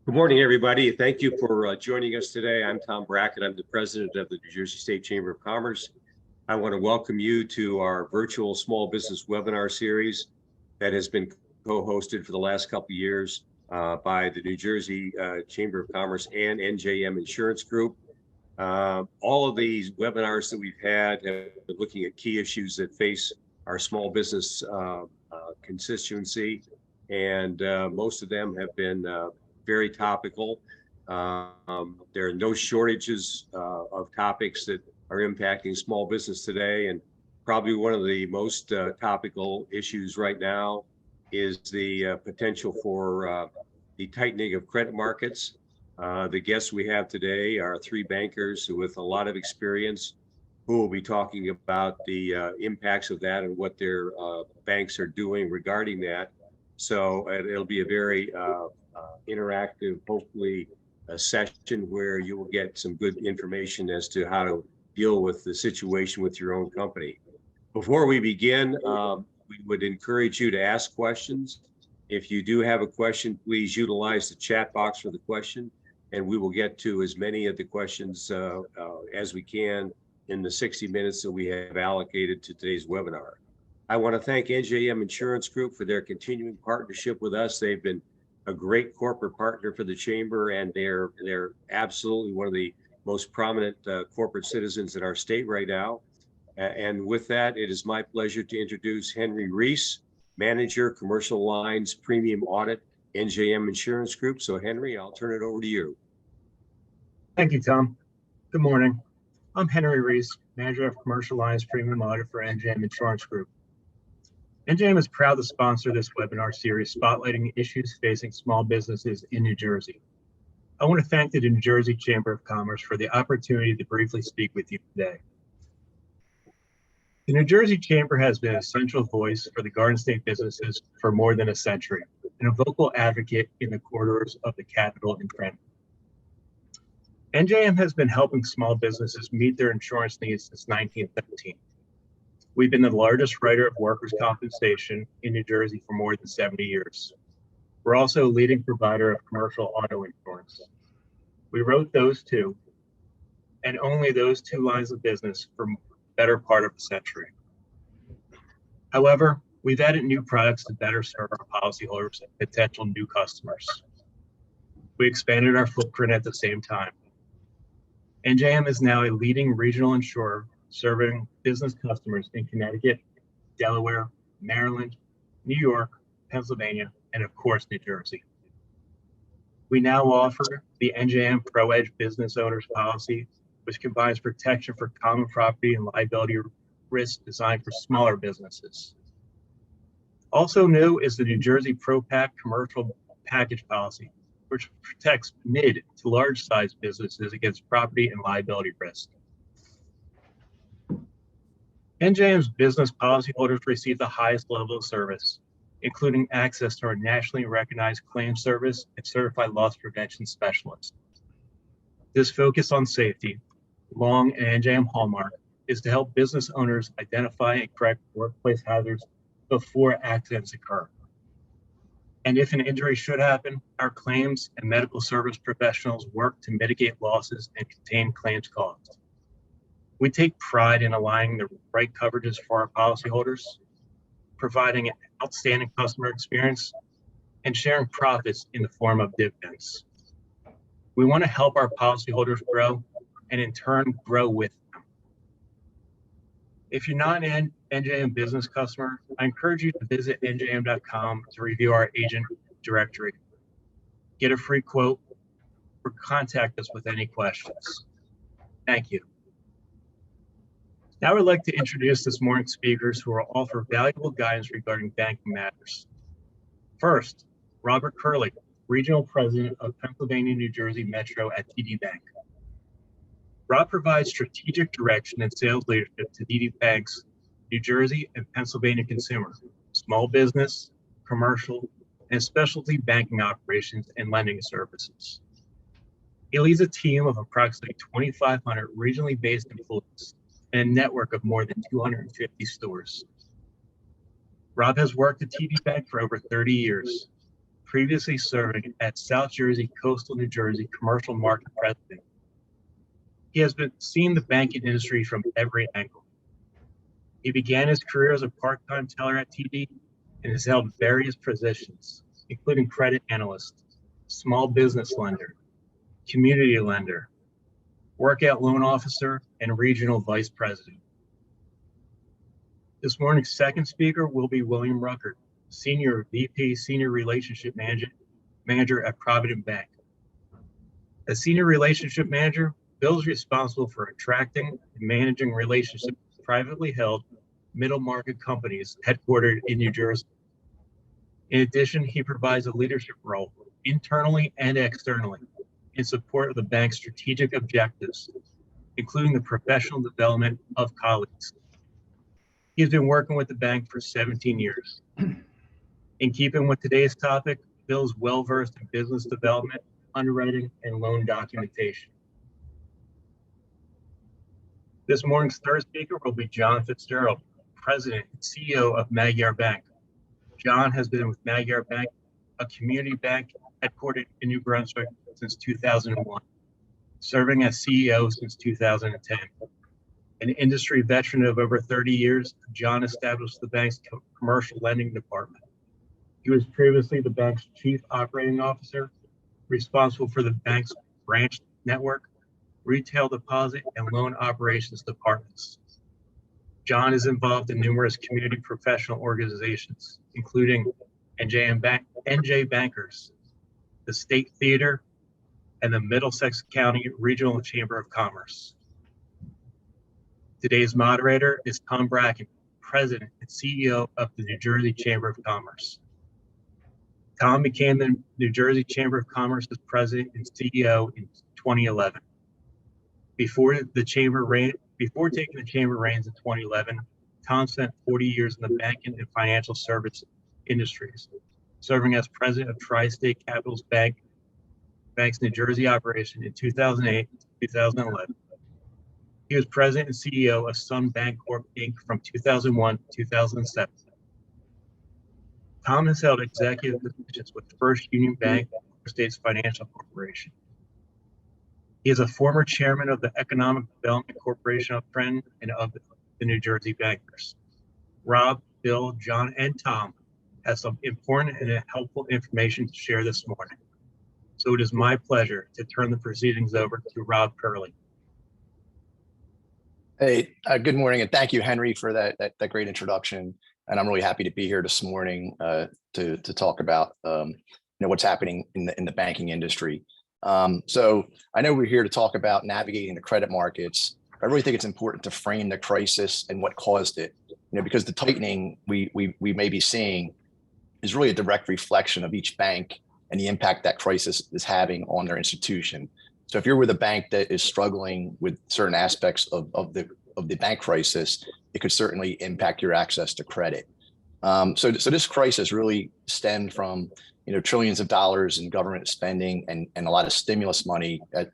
Good morning, everybody. Thank you for joining us today. I'm Tom Brackett. I'm the president of the New Jersey State Chamber of Commerce. I want to welcome you to our virtual small business webinar series that has been co-hosted for the last couple of years by the New Jersey Chamber of Commerce and NJM Insurance Group. All of these webinars that we've had have been looking at key issues that face our small business constituency, and most of them have been very topical. There are no shortages of topics that are impacting small business today, and probably one of the most topical issues right now is the potential for the tightening of credit markets. The guests we have today are three bankers with a lot of experience who will be talking about the impacts of that and what their banks are doing regarding that. So it'll be a very interactive, hopefully, a session where you will get some good information as to how to deal with the situation with your own company. Before we begin, we would encourage you to ask questions. If you do have a question, please utilize the chat box for the question, and we will get to as many of the questions as we can in the 60 minutes that we have allocated to today's webinar. I want to thank NJM Insurance Group for their continuing partnership with us. They've been a great corporate partner for the Chamber, and they're absolutely one of the most prominent corporate citizens in our state right now. And with that, it is my pleasure to introduce Henry Reese, Manager, Commercial Lines Premium Audit, NJM Insurance Group. So Henry, I'll turn it over to you. Thank you, Tom. Good morning. I'm Henry Reese, Manager of Commercial Lines Premium Audit for NJM Insurance Group. NJM is proud to sponsor this webinar series spotlighting issues facing small businesses in New Jersey. I want to thank the New Jersey Chamber of Commerce for the opportunity to briefly speak with you today. The New Jersey Chamber has been a central voice for the Garden State businesses for more than a century and a vocal advocate in the corridors of the Capitol and Trenton. NJM has been helping small businesses meet their insurance needs since 1917. We've been the largest writer of workers' compensation in New Jersey for more than 70 years. We're also a leading provider of commercial auto insurance. We wrote those two, and only those two lines of business for the better part of a century. However, we've added new products to better serve our policyholders and potential new customers. We expanded our footprint at the same time. NJM is now a leading regional insurer serving business customers in Connecticut, Delaware, Maryland, New York, Pennsylvania, and of course, New Jersey. We now offer the NJM Pro Edge Business Owners Policy, which combines protection for common property and liability risk designed for smaller businesses. Also new is the New Jersey Pro Pack Commercial Package Policy, which protects mid to large size businesses against property and liability risk. NJM's business policyholders receive the highest level of service, including access to our nationally recognized claim service and certified loss prevention specialists. This focus on safety, long and NJM hallmark, is to help business owners identify and correct workplace hazards before accidents occur. And if an injury should happen, our claims and medical service professionals work to mitigate losses and contain claims costs. We take pride in aligning the right coverages for our policyholders, providing an outstanding customer experience, and sharing profits in the form of dividends. We want to help our policyholders grow and in turn grow with them. If you're not an NJM business customer, I encourage you to visit njm.com to review our agent directory, get a free quote, or contact us with any questions. Thank you. Now I'd like to introduce this morning's speakers who will offer valuable guidance regarding banking matters. First, Robert Curley, Regional President of Pennsylvania, New Jersey Metro at TD Bank. Rob provides strategic direction and sales leadership to TD Bank's New Jersey and Pennsylvania consumer, small business, commercial, and specialty banking operations and lending services. He leads a team of approximately 2,500 regionally based employees and a network of more than 250 stores. Rob has worked at TD Bank for over 30 years. previously serving as South Jersey, Coastal New Jersey Commercial Market President. He has seen the banking industry from every angle. He began his career as a part-time teller at TD and has held various positions, including credit analyst, small business lender, community lender, workout loan officer, and regional vice president. This morning's second speaker will be William Ruckert, Senior VP, Senior Relationship Manager at Provident Bank. As Senior Relationship Manager, Bill is responsible for attracting and managing relationships with privately held middle market companies headquartered in New Jersey. In addition, he provides a leadership role internally and externally in support of the bank's strategic objectives, including the professional development of colleagues. He's been working with the bank for 17 years. In keeping with today's topic, Bill is well-versed in business development, underwriting, and loan documentation. This morning's third speaker will be John Fitzgerald, President and CEO of Magyar Bank. John has been with Magyar Bank, a community bank headquartered in New Brunswick since 2001, serving as CEO since 2010. An industry veteran of over 30 years, John established the bank's commercial lending department. He was previously the bank's chief operating officer, responsible for the bank's branch network, retail deposit, and loan operations departments. John is involved in numerous community professional organizations, including NJ Bankers, the State Theater, and the Middlesex County Regional Chamber of Commerce. Today's moderator is Tom Bracken, President and CEO of the New Jersey Chamber of Commerce. Tom became the New Jersey Chamber of Commerce's president and CEO in 2011. Before taking the chamber reins in 2011, Tom spent 40 years in the banking and financial service industries, serving as president of Tri-State Capitals Bank's New Jersey operation in 2008 to 2011. He was president and CEO of Sun Bancorp Inc. from 2001 to 2007. Tom has held executive positions with First Union Bank and States Financial Corporation. He is a former chairman of the Economic Development Corporation of Friend and of the New Jersey Bankers. Rob, Bill, John, and Tom have some important and helpful information to share this morning. So it is my pleasure to turn the proceedings over to Rob Curley. Hey, good morning, and thank you, Henry, for that great introduction. And I'm really happy to be here this morning to talk about what's happening in the banking industry. So I know we're here to talk about navigating the credit markets. I really think it's important to frame the crisis and what caused it. Because the tightening we may be seeing is really a direct reflection of each bank and the impact that crisis is having on their institution. So if you're with a bank that is struggling with certain aspects of the bank crisis, it could certainly impact your access to credit. So this crisis really stemmed from trillions of dollars in government spending and a lot of stimulus money that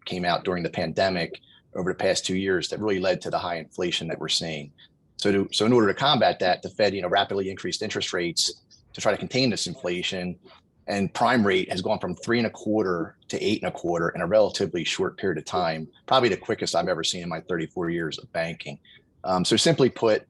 came out during the pandemic over the past 2 years that really led to the high inflation that we're seeing. So in order to combat that, the Fed rapidly increased interest rates to try to contain this inflation. And prime rate has gone from 3.25% to 8.25% in a relatively short period of time, probably the quickest I've ever seen in my 34 years of banking. So simply put,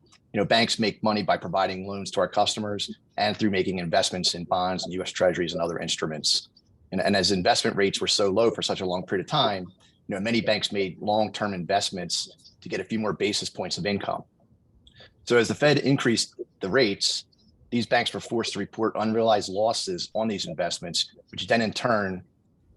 banks make money by providing loans to our customers and through making investments in bonds and U.S. Treasuries and other instruments. And as investment rates were so low for such a long period of time, many banks made long-term investments to get a few more basis points of income. So as the Fed increased the rates, these banks were forced to report unrealized losses on these investments, which then in turn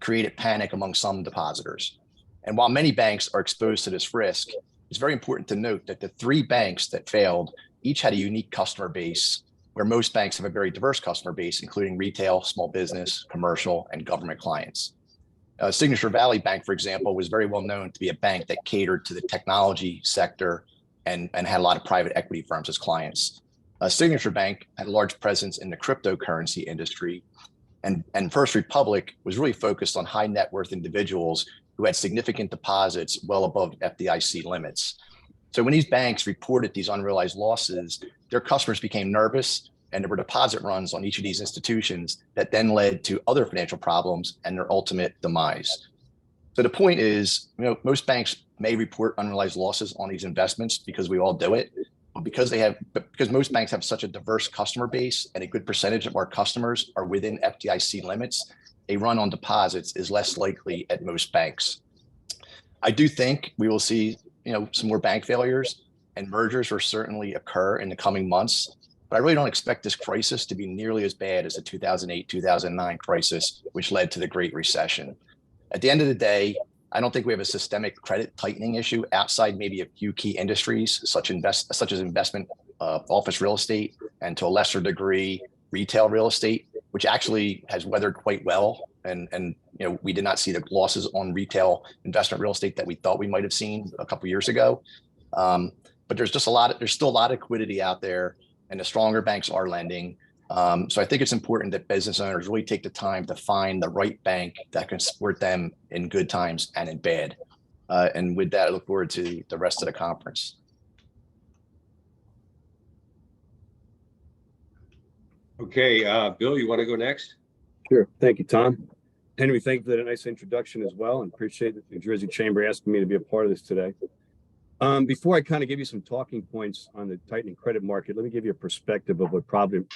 created panic among some depositors. And while many banks are exposed to this risk, it's very important to note that the 3 banks that failed each had a unique customer base, where most banks have a very diverse customer base, including retail, small business, commercial, and government clients. Signature Valley Bank, for example, was very well known to be a bank that catered to the technology sector and had a lot of private equity firms as clients. Signature Bank had a large presence in the cryptocurrency industry, and First Republic was really focused on high net worth individuals who had significant deposits well above FDIC limits. So when these banks reported these unrealized losses, their customers became nervous And there were deposit runs on each of these institutions that then led to other financial problems and their ultimate demise. So the point is, most banks may report unrealized losses on these investments because we all do it, but because most banks have such a diverse customer base and a good percentage of our customers are within FDIC limits, a run on deposits is less likely at most banks. I do think we will see, some more bank failures, and mergers will certainly occur in the coming months. But I really don't expect this crisis to be nearly as bad as the 2008-2009 crisis, which led to the Great Recession. At the end of the day, I don't think we have a systemic credit tightening issue outside maybe a few key industries, such as investment, office real estate, and to a lesser degree, retail real estate, which actually has weathered quite well. And we did not see the losses on retail investment real estate that we thought we might have seen a couple of years ago. But there's still a lot of liquidity out there, and the stronger banks are lending. So I think it's important that business owners really take the time to find the right bank that can support them in good times and in bad. And with that, I look forward to the rest of the conference. Okay, Bill, you want to go next? Sure. Thank you, Tom. Henry, thank you for that nice introduction as well, and appreciate the New Jersey Chamber asking me to be a part of this today. Before I kind of give you some talking points on the tightening credit market, let me give you a perspective of what Provident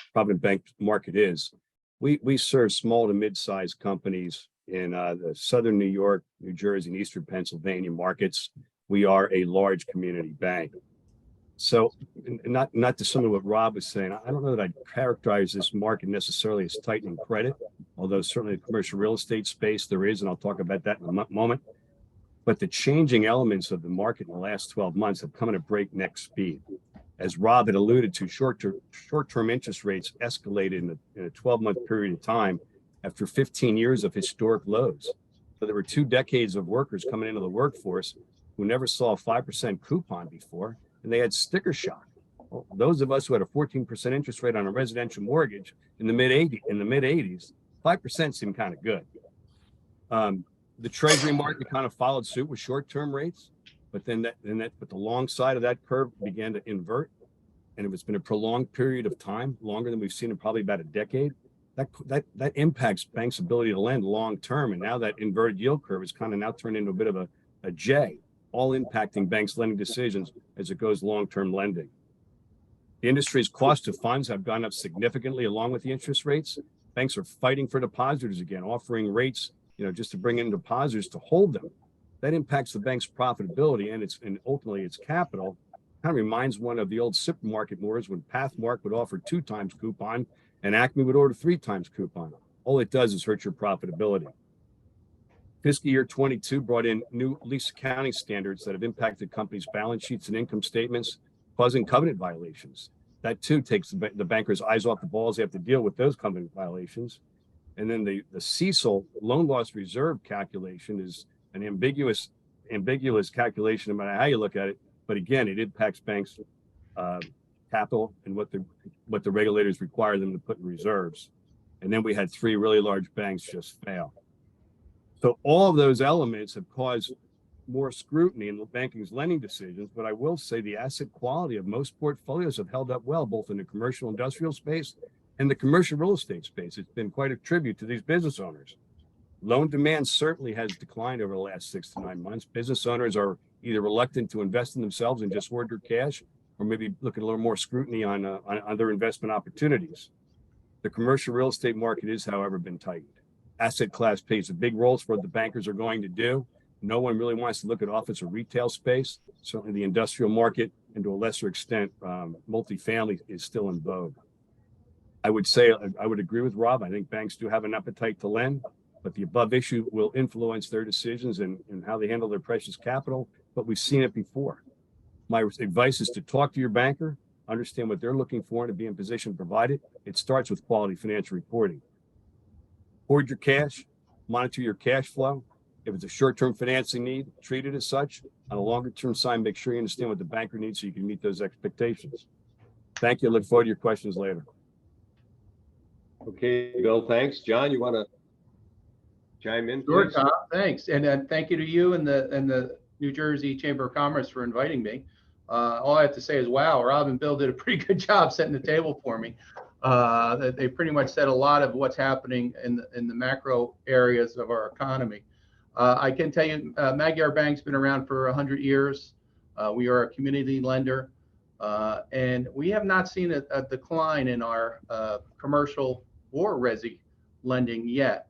Bank market is. We serve small to mid-sized companies in the Southern New York, New Jersey, and Eastern Pennsylvania markets. We are a large community bank. So not dissimilar to what Rob was saying, I don't know that I'd characterize this market necessarily as tightening credit, although certainly the commercial real estate space there is, and I'll talk about that in a moment. But the changing elements of the market in the last 12 months have come at a breakneck speed. As Rob had alluded to, short-term interest rates escalated in a 12-month period of time after 15 years of historic lows. So there were 2 decades of workers coming into the workforce who never saw a 5% coupon before, and they had sticker shock. Well, those of us who had a 14% interest rate on a residential mortgage in the mid-80s, 5% seemed kind of good. The Treasury market kind of followed suit with short-term rates, but the long side of that curve began to invert, and it's been a prolonged period of time, longer than we've seen in probably about a decade. That impacts banks' ability to lend long term, and now that inverted yield curve is kind of now turned into a bit of a J, all impacting banks' lending decisions as it goes long-term lending. The industry's cost of funds have gone up significantly along with the interest rates. Banks are fighting for depositors again, offering rates just to bring in depositors to hold them. That impacts the bank's profitability and ultimately its capital. Kind of reminds one of the old supermarket wars when Pathmark would offer 2 times coupon and Acme would order 3 times coupon. All it does is hurt your profitability. Fiscal year 22 brought in new lease accounting standards that have impacted companies' balance sheets and income statements, causing covenant violations. That too takes the bankers' eyes off the balls. They have to deal with those covenant violations. And then the CECL loan loss reserve calculation is an ambiguous calculation no matter how you look at it. But again, it impacts banks' capital and what the regulators require them to put in reserves. And then we had 3 really large banks just fail. So all of those elements have caused more scrutiny in the banking's lending decisions. But I will say the asset quality of most portfolios have held up well, both in the commercial industrial space and the commercial real estate space. It's been quite a tribute to these business owners. Loan demand certainly has declined over the last 6 to 9 months. Business owners are either reluctant to invest in themselves and just hoard their cash, or maybe look at a little more scrutiny on their investment opportunities. The commercial real estate market is, however, been tightened. Asset class plays a big role for what the bankers are going to do. No one really wants to look at office or retail space. Certainly the industrial market, and to a lesser extent, multifamily is still in vogue. I would agree with Rob. I think banks do have an appetite to lend, but the above issue will influence their decisions and how they handle their precious capital. But we've seen it before. My advice is to talk to your banker, understand what they're looking for, and to be in position to provide it. It starts with quality financial reporting. Hoard your cash, monitor your cash flow. If it's a short-term financing need, treat it as such. On a longer-term side, make sure you understand what the banker needs so you can meet those expectations. Thank you. I look forward to your questions later. Okay, Bill, thanks. John, you want to chime in, please? Sure, Tom, thanks. And thank you to you and the New Jersey Chamber of Commerce for inviting me. All I have to say is, wow, Rob and Bill did a pretty good job setting the table for me. They pretty much said a lot of what's happening in the macro areas of our economy. I can tell you, Magyar Bank's been around for 100 years. We are a community lender, and we have not seen a decline in our commercial or resi lending yet,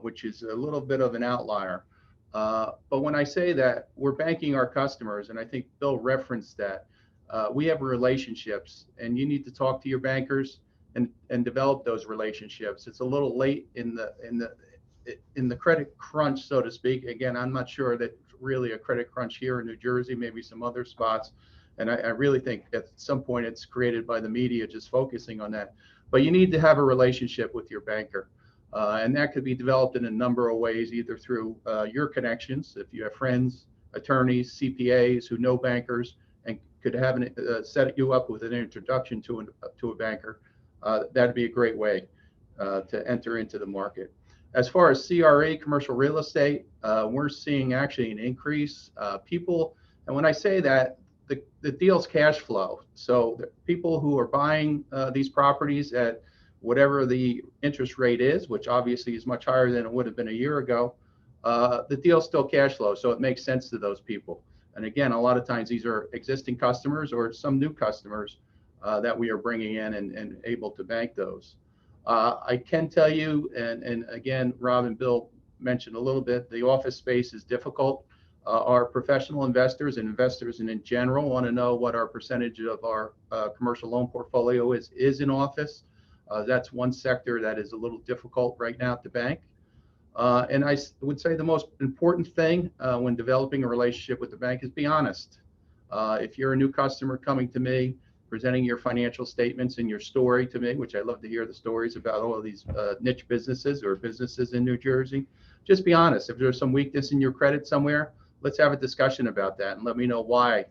which is a little bit of an outlier. But when I say that, we're banking our customers, and I think Bill referenced that. We have relationships, and you need to talk to your bankers and develop those relationships. It's a little late in the credit crunch, so to speak. Again, I'm not sure that really a credit crunch here in New Jersey, maybe some other spots. And I really think at some point it's created by the media just focusing on that. But you need to have a relationship with your banker. And that could be developed in a number of ways, either through your connections, if you have friends, attorneys, CPAs who know bankers and could have set you up with an introduction to a banker. That'd be a great way to enter into the market. As far as CRE, commercial real estate, we're seeing actually an increase. People, and when I say that, the deal's cash flow. So the people who are buying these properties at whatever the interest rate is, which obviously is much higher than it would have been a year ago, the deal's still cash flow. So it makes sense to those people. And again, a lot of times these are existing customers or some new customers that we are bringing in and able to bank those. I can tell you, and again, Rob and Bill mentioned a little bit, the office space is difficult. Our professional investors and investors in general want to know what our percentage of our commercial loan portfolio is in office. That's one sector that is a little difficult right now to bank. And I would say the most important thing when developing a relationship with the bank is be honest. If you're a new customer coming to me, presenting your financial statements and your story to me, which I love to hear the stories about all of these niche businesses or businesses in New Jersey, just be honest. If there's some weakness in your credit somewhere, let's have a discussion about that and let me know why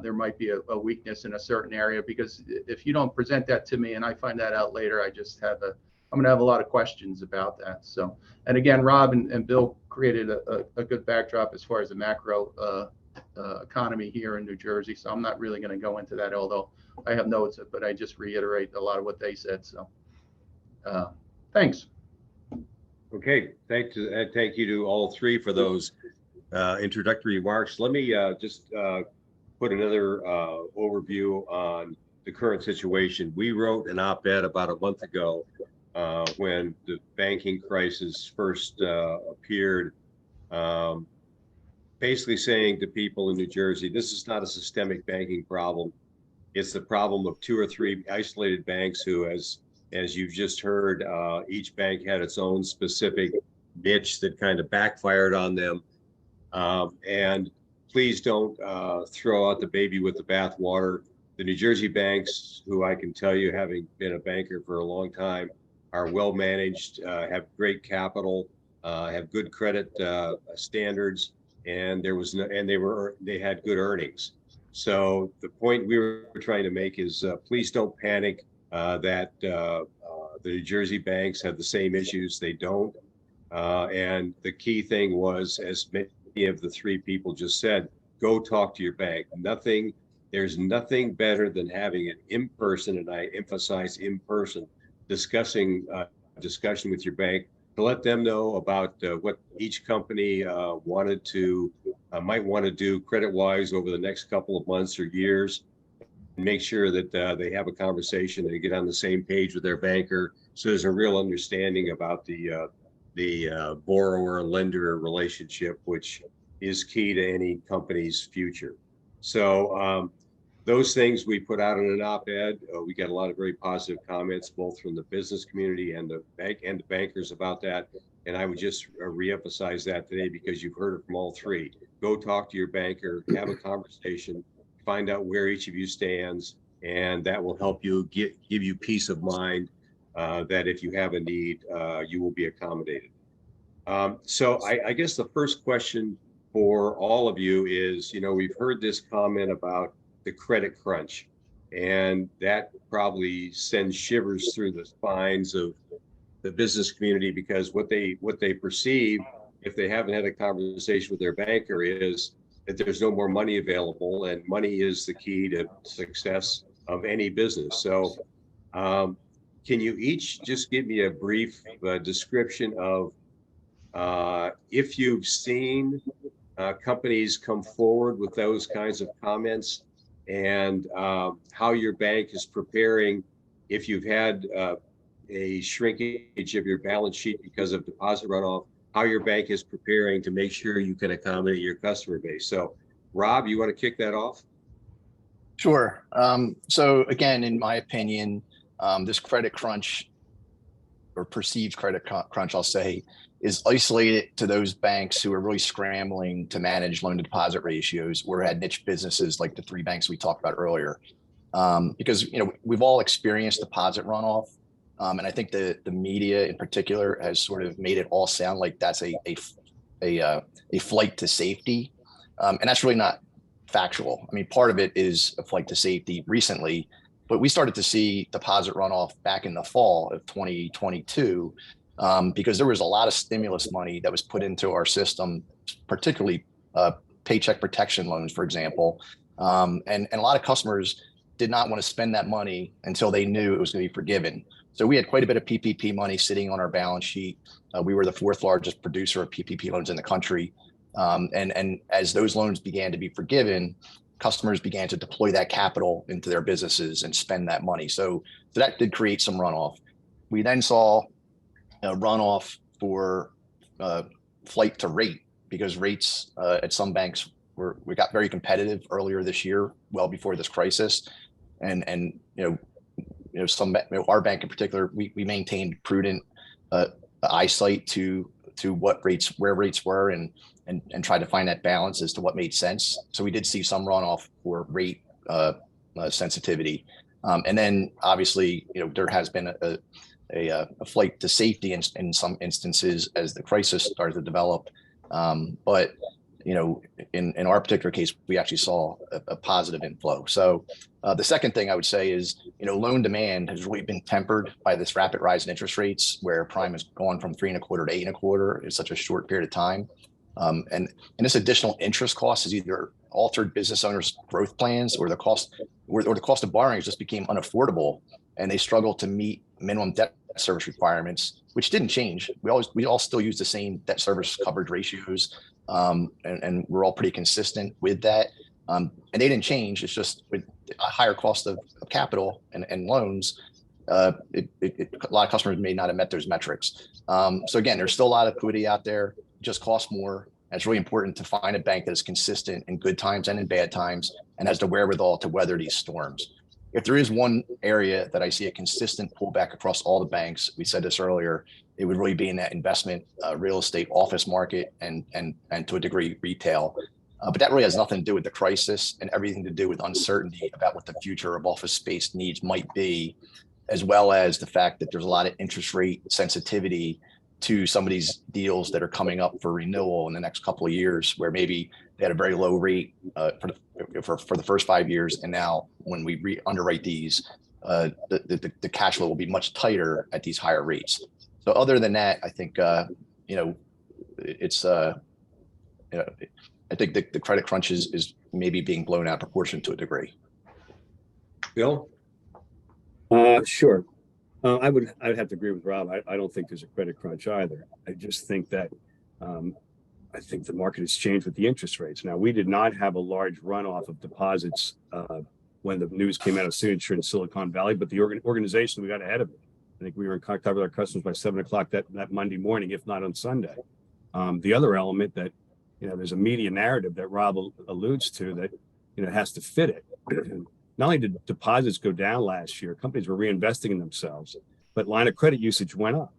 there might be a weakness in a certain area. Because if you don't present that to me and I find that out later, I'm going to have a lot of questions about that. So, and again, Rob and Bill created a good backdrop as far as the macro economy here in New Jersey. So I'm not really going to go into that, although I have notes, but I just reiterate a lot of what they said. So thanks. Okay, thank you to all three for those introductory remarks. Let me just put another overview on the current situation. We wrote an op-ed about a month ago when the banking crisis first appeared, basically saying to people in New Jersey, this is not a systemic banking problem. It's the problem of 2 or 3 isolated banks who, as you've just heard, each bank had its own specific niche that kind of backfired on them. And please don't throw out the baby with the bathwater. The New Jersey banks, who I can tell you, having been a banker for a long time, are well managed, have great capital, have good credit standards, and they had good earnings. So the point we were trying to make is please don't panic that the New Jersey banks have the same issues. They don't. And the key thing was, as many of the 3 people just said, go talk to your bank. There's nothing better than having an in-person, and I emphasize in-person, discussion with your bank to let them know about what each company might want to do credit-wise over the next couple of months or years. Make sure that they have a conversation and get on the same page with their banker, so there's a real understanding about the borrower-lender relationship, which is key to any company's future. So those things we put out in an op-ed. We got a lot of very positive comments, both from the business community and the bank and the bankers about that. And I would just reemphasize that today because you've heard it from all 3. Go talk to your banker, have a conversation, find out where each of you stands, and that will help you give you peace of mind that if you have a need, you will be accommodated. So I guess the first question for all of you is, we've heard this comment about the credit crunch, and that probably sends shivers through the spines of the business community, because what they perceive, if they haven't had a conversation with their banker, is that there's no more money available, and money is the key to success of any business. So can you each just give me a brief description of if you've seen companies come forward with those kinds of comments, and how your bank is preparing if you've had a shrinkage of your balance sheet because of deposit runoff, how your bank is preparing to make sure you can accommodate your customer base. So, Rob, you want to kick that off? Sure. So again, in my opinion, this credit crunch or perceived credit crunch, I'll say, is isolated to those banks who are really scrambling to manage loan to deposit ratios or had niche businesses like the three banks we talked about earlier. Because we've all experienced deposit runoff. And I think the media in particular has sort of made it all sound like that's a flight to safety. And that's really not factual. I mean, part of it is a flight to safety recently, but we started to see deposit runoff back in the fall of 2022 because there was a lot of stimulus money that was put into our system, particularly paycheck protection loans, for example. And a lot of customers did not want to spend that money until they knew it was going to be forgiven. So we had quite a bit of PPP money sitting on our balance sheet. We were the fourth largest producer of PPP loans in the country. And as those loans began to be forgiven, customers began to deploy that capital into their businesses and spend that money. So that did create some runoff. We then saw a runoff for flight to rate because rates at some banks we got very competitive earlier this year, well before this crisis. And our bank in particular, we maintained prudent eyesight to where rates were and try to find that balance as to what made sense. So we did see some runoff for rate sensitivity. And then obviously, there has been a flight to safety in some instances as the crisis started to develop. But in our particular case, we actually saw a positive inflow. So the second thing I would say is, loan demand has really been tempered by this rapid rise in interest rates, where prime has gone from 3.25 to 8.25 in such a short period of time. And this additional interest cost has either altered business owners' growth plans, or the cost of borrowings just became unaffordable, and they struggle to meet minimum debt service requirements, which didn't change. We all still use the same debt service coverage ratios, and we're all pretty consistent with that. And they didn't change. It's just with a higher cost of capital and loans, a lot of customers may not have met those metrics. So again, there's still a lot of liquidity out there. It just costs more. And it's really important to find a bank that is consistent in good times and in bad times and has the wherewithal to weather these storms. If there is one area that I see a consistent pullback across all the banks, we said this earlier, it would really be in that investment real estate office market and to a degree retail. But that really has nothing to do with the crisis and everything to do with uncertainty about what the future of office space needs might be, as well as the fact that there's a lot of interest rate sensitivity to some of these deals that are coming up for renewal in the next couple of years, where maybe they had a very low rate for the first 5 years, and now when we underwrite these, the cash flow will be much tighter at these higher rates. So other than that, I think it's I think the credit crunch is maybe being blown out of proportion to a degree. Bill? Sure. I would have to agree with Rob. I don't think there's a credit crunch either. I just think that I think the market has changed with the interest rates. Now, we did not have a large runoff of deposits when the news came out of Signature in Silicon Valley, but the organization, we got ahead of it. I think we were in contact with our customers by 7 o'clock that Monday morning, if not on Sunday. The other element that, there's a media narrative that Rob alludes to that, has to fit it. Not only did deposits go down last year, companies were reinvesting in themselves, but line of credit usage went up.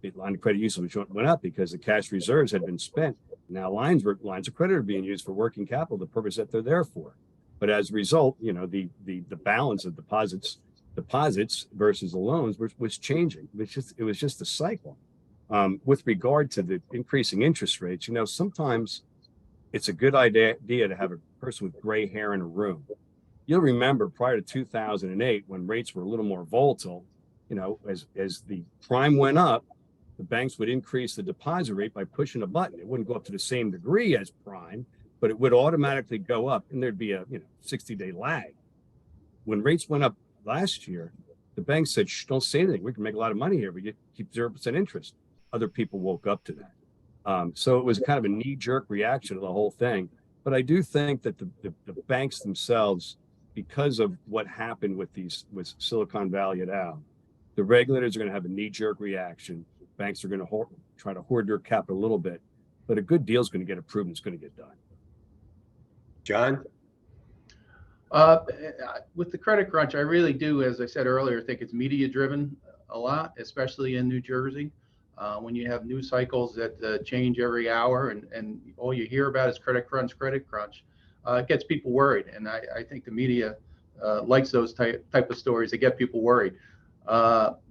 The line of credit usage went up because the cash reserves had been spent. Now lines of credit are being used for working capital, the purpose that they're there for. But as a result, the balance of deposits versus the loans was changing. It was just a cycle. With regard to the increasing interest rates, sometimes it's a good idea to have a person with gray hair in a room. You'll remember prior to 2008, when rates were a little more volatile, as the prime went up, the banks would increase the deposit rate by pushing a button. It wouldn't go up to the same degree as prime, but it would automatically go up, and there'd be a 60-day lag. When rates went up last year, The bank said, shh, don't say anything. We can make a lot of money here. We keep 0% interest. Other people woke up to that. So it was kind of a knee-jerk reaction to the whole thing. But I do think that the banks themselves, because of what happened with Silicon Valley et al., the regulators are going to have a knee-jerk reaction. Banks are going to try to hoard their capital a little bit, but a good deal is going to get approved and it's going to get done. John? With the credit crunch, I really do, as I said earlier, think it's media driven a lot, especially in New Jersey. When you have news cycles that change every hour and all you hear about is credit crunch, it gets people worried. And I think the media likes those type of stories that get people worried.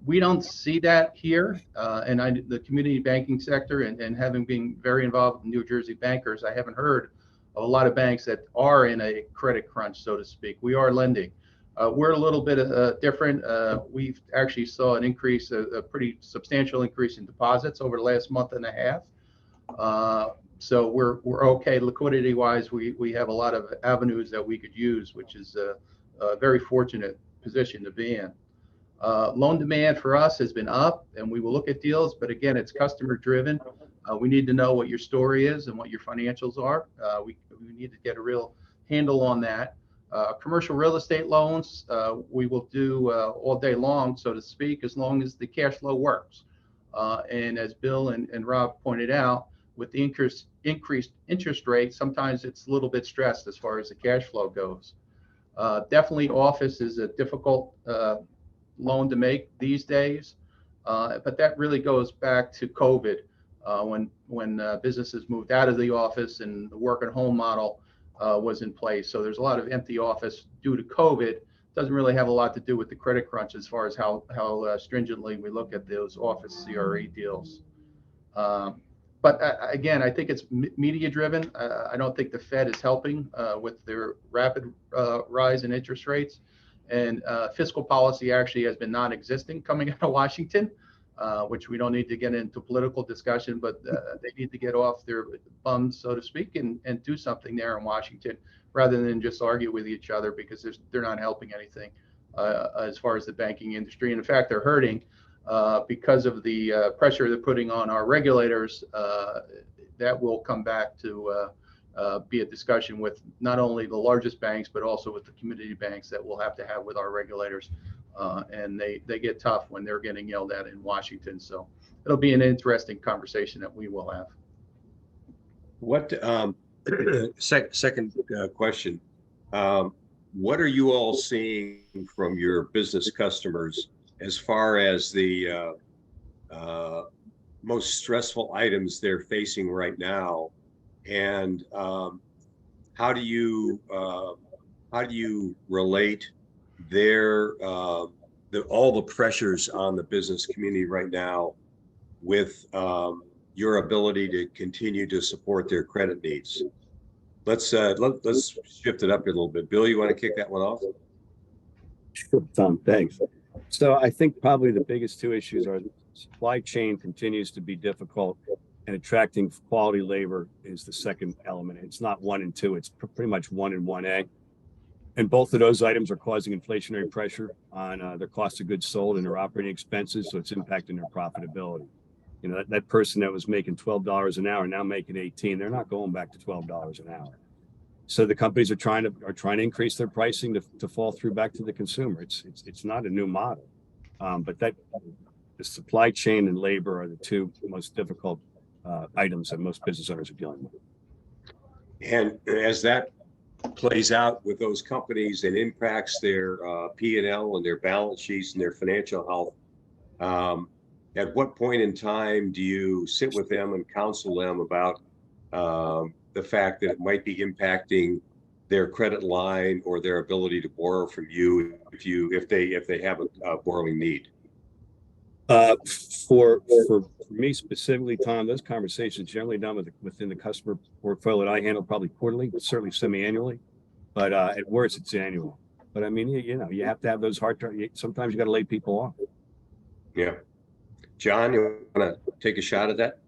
We don't see that here. And the community banking sector and having been very involved in New Jersey bankers, I haven't heard of a lot of banks that are in a credit crunch, so to speak. We are lending. We're a little bit different. We've actually saw an increase, a pretty substantial increase in deposits over the last month and a half. So we're okay liquidity wise. We have a lot of avenues that we could use, which is a very fortunate position to be in. Loan demand for us has been up, and we will look at deals, but again, it's customer driven. We need to know what your story is and what your financials are. We need to get a real handle on that. Commercial real estate loans, we will do all day long, so to speak, as long as the cash flow works. And as Bill and Rob pointed out, with the increased interest rates, sometimes it's a little bit stressed as far as the cash flow goes. Definitely office is a difficult loan to make these days, but that really goes back to COVID, when businesses moved out of the office and the work at home model was in place. So there's a lot of empty office due to COVID. Doesn't really have a lot to do with the credit crunch as far as how stringently we look at those office CRE deals. But again, I think it's media driven. I don't think the Fed is helping with their rapid rise in interest rates. And fiscal policy actually has been non-existent coming out of Washington, which we don't need to get into political discussion, but they need to get off their bums, so to speak, and do something there in Washington rather than just argue with each other, because they're not helping anything as far as the banking industry. And in fact, they're hurting because of the pressure they're putting on our regulators. That will come back to be a discussion with not only the largest banks, but also with the community banks that we'll have to have with our regulators. And they get tough when they're getting yelled at in Washington. So it'll be an interesting conversation that we will have. What second question? What are you all seeing from your business customers as far as the most stressful items they're facing right now, and how do you relate all the pressures on the business community right now with your ability to continue to support their credit needs? Let's shift it up a little bit. Bill, you want to kick that one off? Sure, Tom, thanks. So I think probably the biggest two issues are supply chain continues to be difficult, and attracting quality labor is the second element. It's not 1 and 2, it's pretty much 1 and 1A. And both of those items are causing inflationary pressure on their cost of goods sold and their operating expenses, so it's impacting their profitability. You know, that person that was making $12 an hour now making 18, they're not going back to $12 an hour. So the companies are trying to increase their pricing to fall through back to the consumer. It's not a new model, but the supply chain and labor are the two most difficult items that most business owners are dealing with. And as that plays out with those companies and impacts their P&L and their balance sheets and their financial health, at what point in time do you sit with them and counsel them about the fact that it might be impacting their credit line or their ability to borrow from you if they have a borrowing need? For me specifically, Tom, those conversations generally done within the customer portfolio that I handle, probably quarterly, but certainly semi-annually. But at worst, it's annual. But I mean, you have to have those sometimes you got to lay people off. Yeah. John, you want to take a shot at that?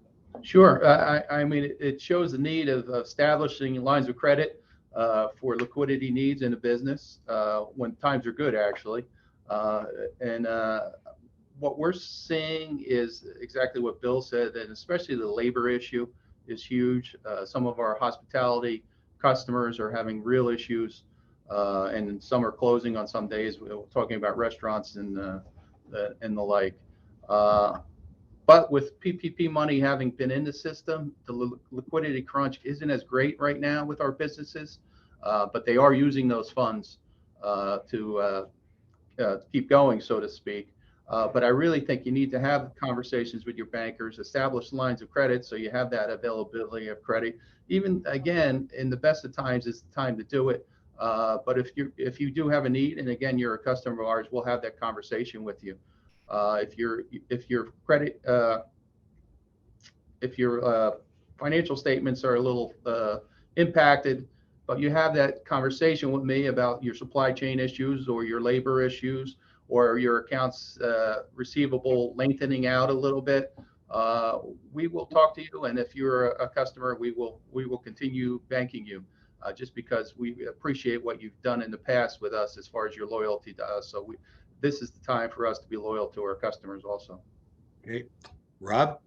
Sure. I mean, it shows the need of establishing lines of credit for liquidity needs in a business when times are good, actually. And what we're seeing is exactly what Bill said, and especially the labor issue is huge. Some of our hospitality customers are having real issues, and some are closing on some days. We're talking about restaurants and the like. But with PPP money having been in the system, the liquidity crunch isn't as great right now with our businesses, but they are using those funds to keep going, so to speak. But I really think you need to have conversations with your bankers, establish lines of credit so you have that availability of credit. Even again, in the best of times, it's the time to do it. But if you do have a need, and again, you're a customer of ours, we'll have that conversation with you. If your credit, if your financial statements are a little impacted, but you have that conversation with me about your supply chain issues or your labor issues or your accounts receivable lengthening out a little bit, we will talk to you. And if you're a customer, we will continue banking you, just because we appreciate what you've done in the past with us as far as your loyalty to us. So this is the time for us to be loyal to our customers also. Okay, Rob?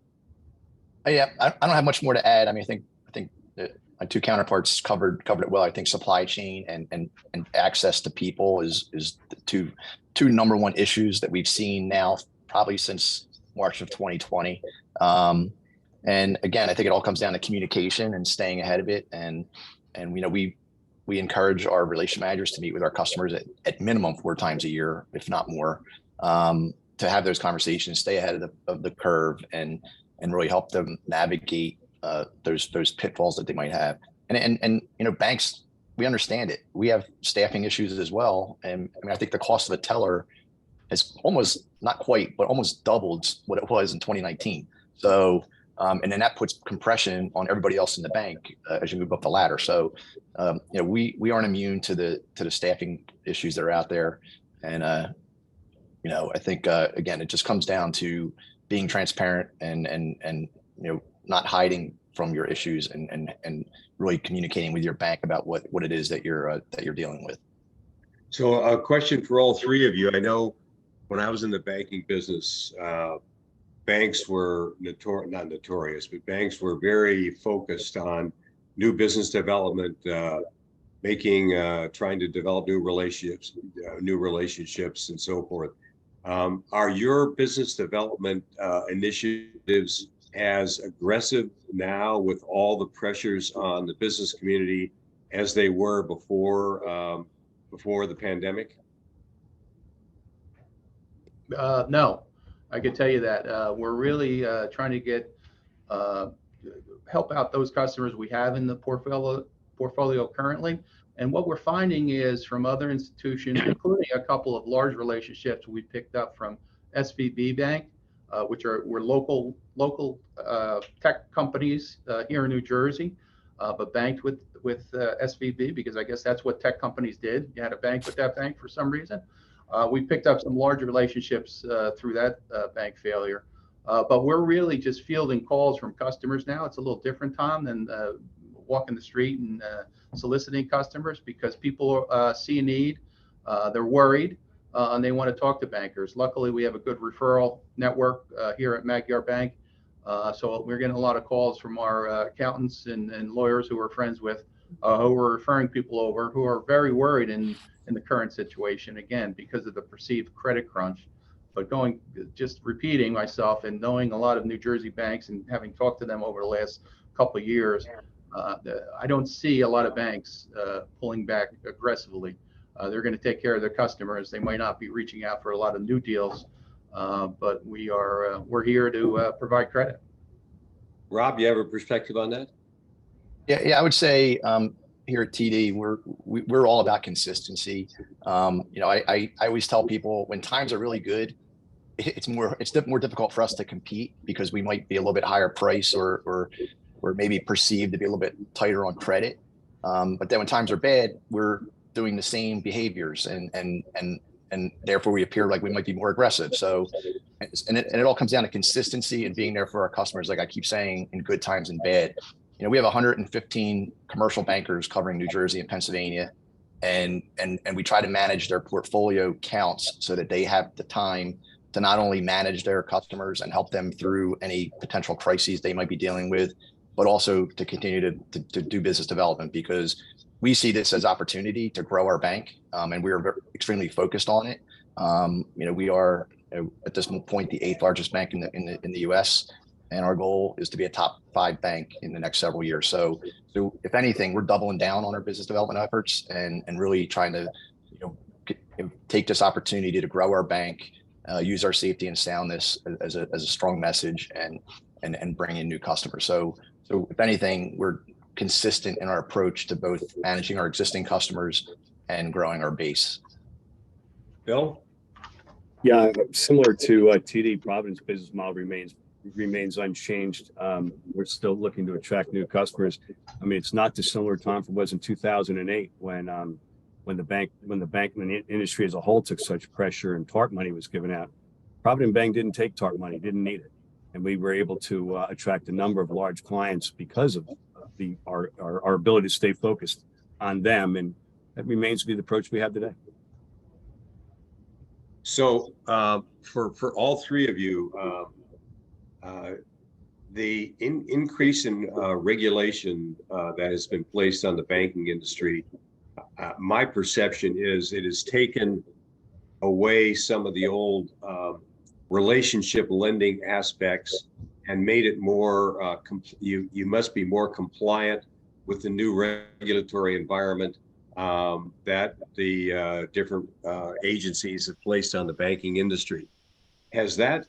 Yeah, I don't have much more to add. I mean, I think that my two counterparts covered it well. I think supply chain and access to people is the two number one issues that we've seen now probably since March of 2020. And again, I think it all comes down to communication and staying ahead of it. And we encourage our relationship managers to meet with our customers at minimum 4 times a year, if not more, to have those conversations, stay ahead of the curve, and really help them navigate those pitfalls that they might have. And banks, we understand it. We have staffing issues as well. And I mean, I think the cost of a teller has almost, not quite, but almost doubled what it was in 2019. So, and then that puts compression on everybody else in the bank as you move up the ladder. So, we aren't immune to the staffing issues that are out there. And, I think, again, it just comes down to being transparent and not hiding from your issues and really communicating with your bank about what it is that you're dealing with. So a question for all three of you. I know when I was in the banking business, banks were not notorious, but banks were very focused on new business development, trying to develop new relationships and so forth. Are your business development initiatives as aggressive now with all the pressures on the business community as they were before the pandemic? No, I can tell you that we're really trying to help out those customers we have in the portfolio currently. And what we're finding is from other institutions, including a couple of large relationships we picked up from SVB Bank, which were local tech companies here in New Jersey, but banked with SVB, because I guess that's what tech companies did. You had a bank with that bank for some reason. We picked up some large relationships through that bank failure. But we're really just fielding calls from customers now. It's a little different, Tom, than walking the street and soliciting customers, because people see a need, they're worried, and they want to talk to bankers. Luckily, we have a good referral network here at Magyar Bank. So we're getting a lot of calls from our accountants and lawyers who we're friends with, who are referring people over, who are very worried in the current situation, again, because of the perceived credit crunch. But just repeating myself and knowing a lot of New Jersey banks and having talked to them over the last couple of years, I don't see a lot of banks pulling back aggressively. They're going to take care of their customers. They might not be reaching out for a lot of new deals, but we're here to provide credit. Rob, you have a perspective on that? Yeah, I would say here at TD, we're all about consistency. I always tell people when times are really good, it's more difficult for us to compete because we might be a little bit higher price or maybe perceived to be a little bit tighter on credit. But then when times are bad, we're doing the same behaviors and therefore we appear like we might be more aggressive. So, and it all comes down to consistency and being there for our customers. Like I keep saying, in good times and bad. We have 115 commercial bankers covering New Jersey and Pennsylvania. and we try to manage their portfolio counts so that they have the time to not only manage their customers and help them through any potential crises they might be dealing with, but also to continue to do business development, because we see this as opportunity to grow our bank, and we are extremely focused on it. We are at this point the 8th largest bank in the U.S., and our goal is to be a top 5 bank in the next several years. So if anything, we're doubling down on our business development efforts and really trying to take this opportunity to grow our bank, use our safety and soundness as a strong message, and bring in new customers. So if anything, we're consistent in our approach to both managing our existing customers and growing our base. Bill? Yeah, similar to TD, Provident's business model remains unchanged. We're still looking to attract new customers. I mean, it's not dissimilar, Tom, from what was in 2008 when the banking industry as a whole took such pressure and TARP money was given out. Provident Bank didn't take TARP money, didn't need it, and we were able to attract a number of large clients because of our ability to stay focused on them, and that remains to be the approach we have today. So for all three of you, the increase in regulation that has been placed on the banking industry, my perception is it has taken away some of the old relationship lending aspects and made it more, you must be more compliant with the new regulatory environment that the different agencies have placed on the banking industry. Has that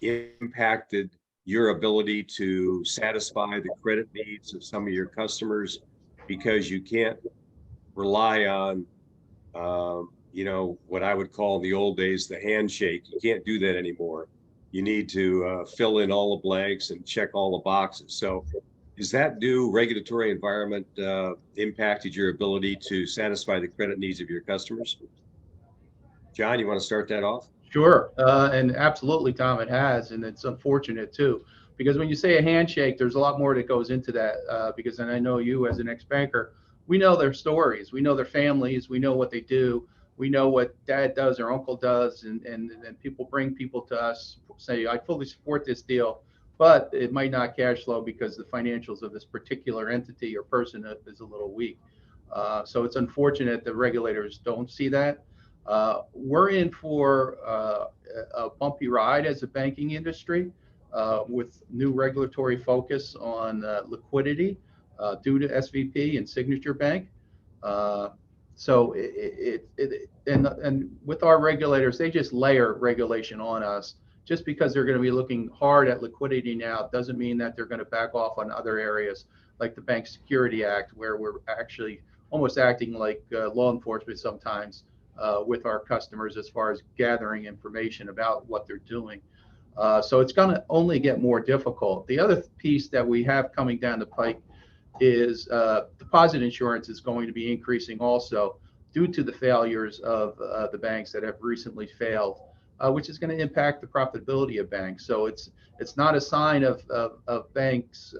impacted your ability to satisfy the credit needs of some of your customers, because you can't rely on, what I would call in the old days, the handshake? You can't do that anymore. You need to fill in all the blanks and check all the boxes. So is that new regulatory environment impacted your ability to satisfy the credit needs of your customers? John, you want to start that off? Sure, and absolutely, Tom, it has, and it's unfortunate too, because when you say a handshake, there's a lot more that goes into that, because, and I know you as an ex-banker, we know their stories, we know their families, we know what they do, we know what dad does or uncle does, and people bring people to us, say, I fully support this deal, but it might not cash flow because the financials of this particular entity or person is a little weak. So it's unfortunate that regulators don't see that. We're in for a bumpy ride as a banking industry with new regulatory focus on liquidity due to SVP and Signature Bank. So and with our regulators, they just layer regulation on us. Just because they're going to be looking hard at liquidity now doesn't mean that they're going to back off on other areas like the Bank Security Act, where we're actually almost acting like law enforcement sometimes with our customers as far as gathering information about what they're doing. So it's going to only get more difficult. The other piece that we have coming down the pike is deposit insurance is going to be increasing also due to the failures of the banks that have recently failed, which is going to impact the profitability of banks. So it's not a sign of banks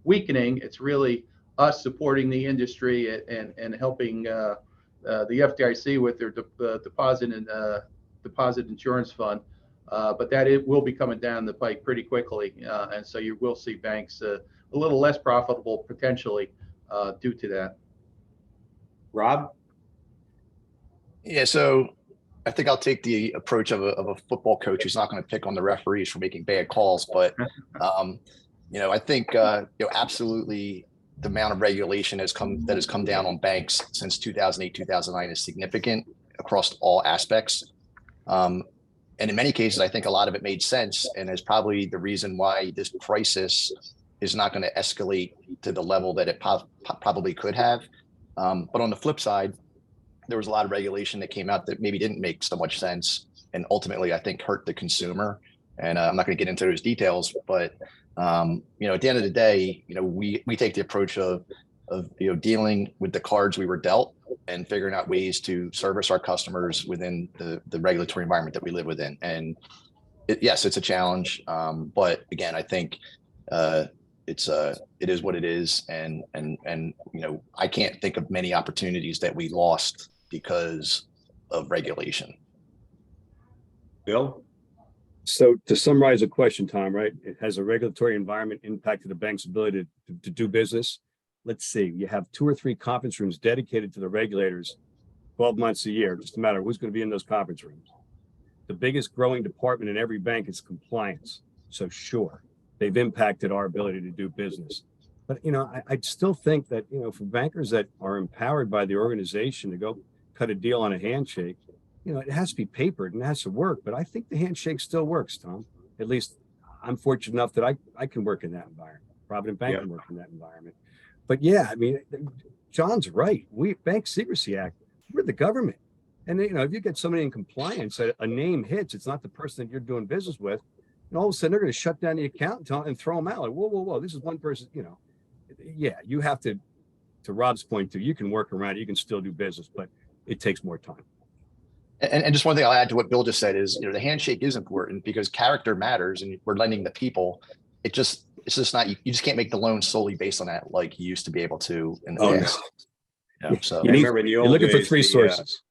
weakening. It's really us supporting the industry and helping the FDIC with their deposit insurance fund. But that it will be coming down the pike pretty quickly, and so you will see banks a little less profitable potentially due to that. Rob? Yeah, so I think I'll take the approach of a football coach who's not going to pick on the referees for making bad calls, but I think absolutely the amount of regulation that has come down on banks since 2008, 2009 is significant across all aspects. And in many cases, I think a lot of it made sense and is probably the reason why this crisis is not going to escalate to the level that it probably could have. But on the flip side, there was a lot of regulation that came out that maybe didn't make so much sense and ultimately, I think, hurt the consumer. And I'm not going to get into those details, but at the end of the day, we take the approach of dealing with the cards we were dealt and figuring out ways to service our customers within the regulatory environment that we live within. And yes, it's a challenge, but again, I think it is what it is. And, I can't think of many opportunities that we lost because of regulation. Bill? So to summarize the question, Tom, right? It has a regulatory environment impacted the bank's ability to do business. Let's see, you have 2 or 3 conference rooms dedicated to the regulators 12 months a year, just a matter of who's going to be in those conference rooms. The biggest growing department in every bank is compliance. So sure, they've impacted our ability to do business. But, I still think that, for bankers that are empowered by the organization to go cut a deal on a handshake, it has to be papered and it has to work. But I think the handshake still works, Tom. At least I'm fortunate enough that I can work in that environment. Provident Bank can work in that environment. But yeah, I mean, John's right. Bank Secrecy Act, we're the government. And if you get somebody in compliance, a name hits, it's not the person that you're doing business with, and all of a sudden they're going to shut down the account and throw them out. Like, whoa, this is one person, Yeah, you have to Rob's point too, you can work around it, you can still do business, but it takes more time. And just one thing I'll add to what Bill just said is, the handshake is important because character matters, and we're lending to people. It's just not, you just can't make the loan solely based on that like you used to be able to in the past. So I remember in the you're old looking for days, 3 sources.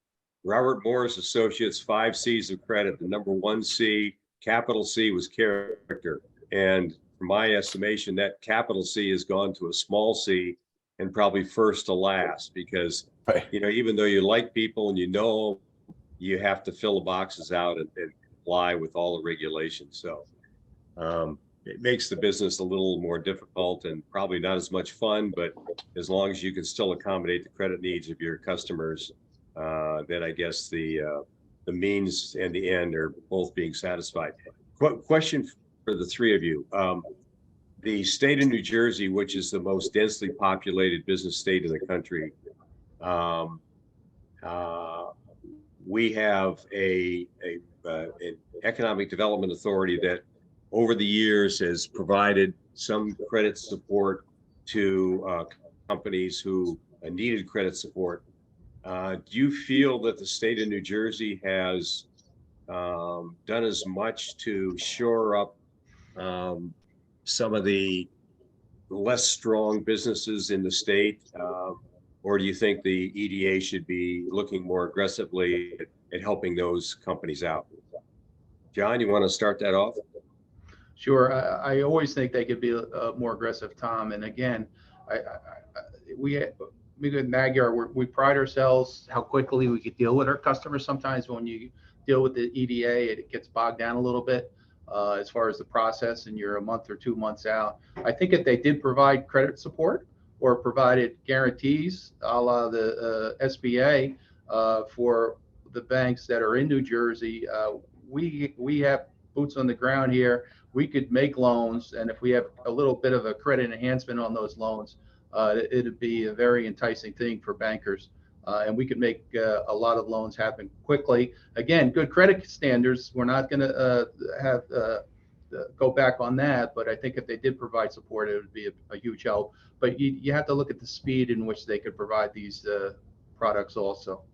Robert Morris Associates, 5 C's of credit. The number 1 C, capital C, was character. And from my estimation, that capital C has gone to a small c and probably first to last because, even though you like people and you have to fill the boxes out and comply with all the regulations. So it makes the business a little more difficult and probably not as much fun, but as long as you can still accommodate the credit needs of your customers, then I guess the means and the end are both being satisfied. Question for the 3 of you. The state of New Jersey, which is the most densely populated business state in the country, we have an economic development authority that over the years has provided some credit support to companies who needed credit support. Do you feel that the state of New Jersey has done as much to shore up some of the less strong businesses in the state? Or do you think the EDA should be looking more aggressively at helping those companies out? John, you want to start that off? Sure. I always think they could be more aggressive, Tom. And again, we at Magyar, we pride ourselves how quickly we could deal with our customers. Sometimes when you deal with the EDA, it gets bogged down a little bit as far as the process, and you're a month or 2 months out. I think if they did provide credit support or provided guarantees a la the SBA for the banks that are in New Jersey, we have boots on the ground here. We could make loans, and if we have a little bit of a credit enhancement on those loans, it'd be a very enticing thing for bankers, and we could make a lot of loans happen quickly. Again, good credit standards. We're not going to go back on that, but I think if they did provide support, it would be a huge help. But you have to look at the speed in which they could provide these products also.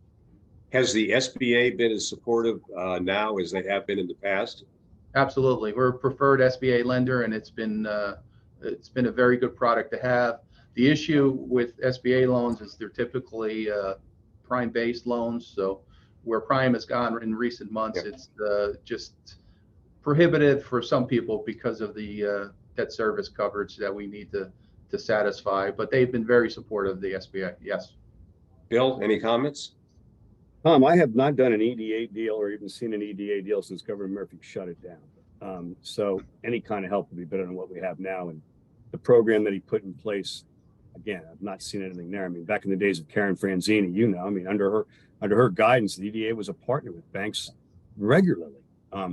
Has the SBA been as supportive now as they have been in the past? Absolutely. We're a preferred SBA lender, and it's been a very good product to have. The issue with SBA loans is they're typically prime-based loans. So where prime has gone in recent months, it's just prohibitive for some people because of the debt service coverage that we need to satisfy. But they've been very supportive of the SBA. Yes. Bill, any comments? Tom, I have not done an EDA deal or even seen an EDA deal since Governor Murphy shut it down. So any kind of help would be better than what we have now. And the program that he put in place, again, I've not seen anything there. I mean, back in the days of Karen Franzini, I mean, under her guidance, the EDA was a partner with banks regularly.